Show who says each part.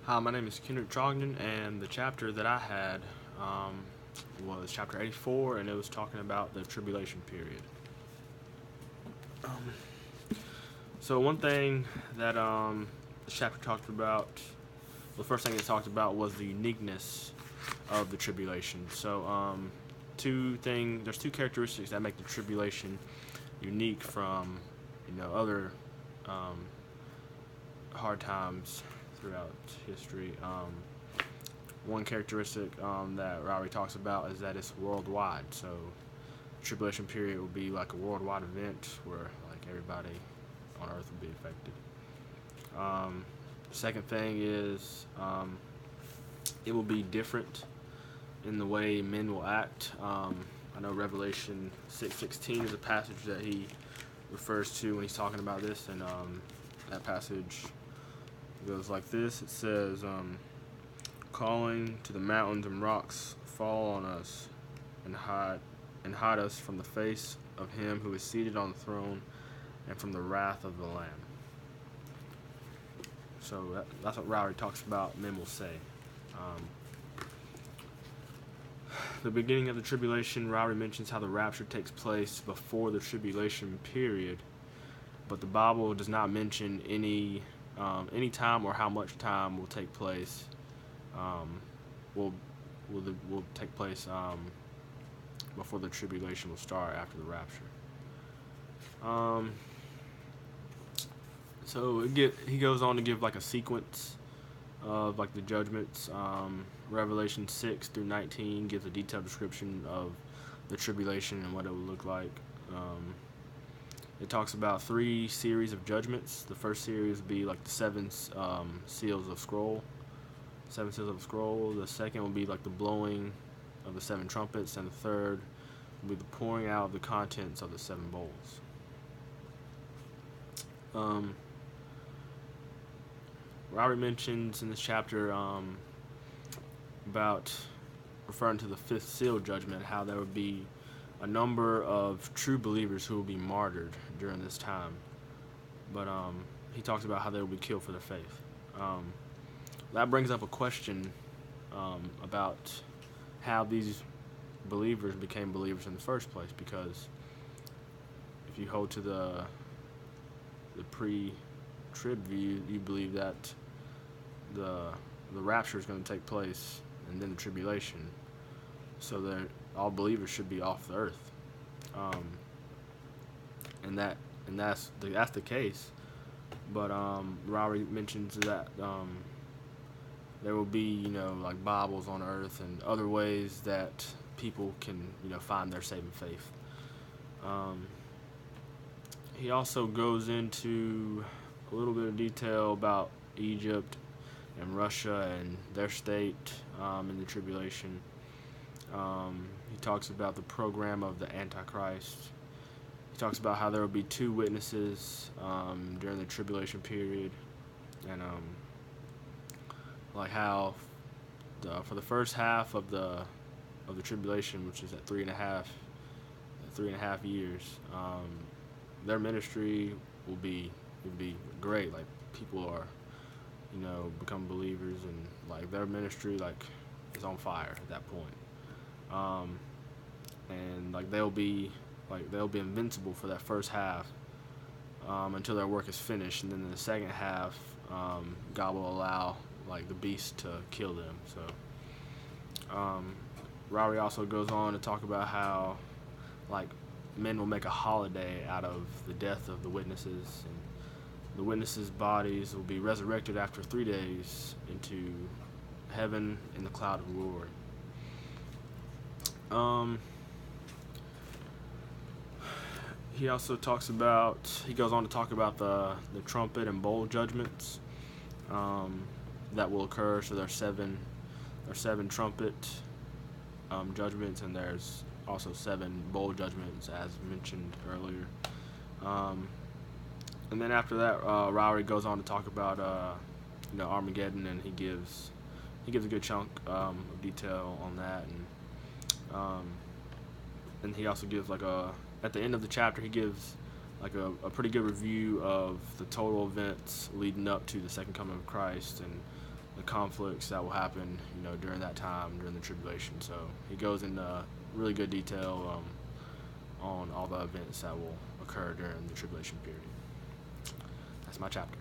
Speaker 1: Hi, my name is Kendrick Trogdon, and the chapter that I had was chapter 84, and it was talking about the tribulation period. Um, so, one thing that the chapter talked about, the first thing it talked about was the uniqueness of the tribulation. So, there's two characteristics that make the tribulation unique from, other um, hard times throughout history. One characteristic that Ryrie talks about is that it's worldwide. So, the tribulation period will be like a worldwide event where like everybody on Earth will be affected. The second thing is it will be different in the way men will act. I know Revelation 6:16 is a passage that he refers to when he's talking about this, and that passage goes like this. It says, calling to the mountains and rocks, fall on us and hide us from the face of him who is seated on the throne and from the wrath of the Lamb. So that's what Ryrie talks about men will say. Um, the beginning of the tribulation, Ryrie mentions how the rapture takes place before the tribulation period, but the Bible does not mention any time or how much time will take place. Will will take place before the tribulation will start after the rapture. Um, he goes on to give like a sequence of like the judgments. Revelation 6 through 19 gives a detailed description of the tribulation and what it will look like. It talks about three series of judgments. The first series would be like the seals of scroll, seven seals of the scroll. The second will be like the blowing of the seven trumpets, and the third will be the pouring out of the contents of the seven bowls. Um, Robert mentions in this chapter about referring to the fifth seal judgment, how there would be a number of true believers who will be martyred during this time. But he talks about how they will be killed for their faith. That brings up a question about how these believers became believers in the first place, because if you hold to the pre-trib view, you believe that the rapture is going to take place and then the tribulation, so that all believers should be off the earth, um, and that's the case. But Ryrie mentions that there will be like Bibles on earth and other ways that people can find their saving faith. Um, he also goes into a little bit of detail about Egypt and Russia and their state in the tribulation. He talks about the program of the Antichrist. He talks about how there will be two witnesses during the tribulation period, and like how for the first half of the tribulation, which is at 3.5 years, their ministry will be great. Like people are become believers, and like their ministry like is on fire at that point. And like they'll be invincible for that first half until their work is finished, and then in the second half, God will allow like the beast to kill them. So Ryrie also goes on to talk about how like men will make a holiday out of the death of the witnesses, and the witnesses' bodies will be resurrected after 3 days into heaven in the cloud of glory. He also goes on to talk about the trumpet and bowl judgments that will occur. So there's seven trumpet judgments, and there's also seven bowl judgments, as mentioned earlier. And then after that, Ryrie goes on to talk about Armageddon, and he gives a good chunk of detail on that, and he also gives at the end of the chapter he gives like a pretty good review of the total events leading up to the second coming of Christ, and the conflicts that will happen, during that time, during the tribulation. So he goes into really good detail on all the events that will occur during the tribulation period. That's my chapter.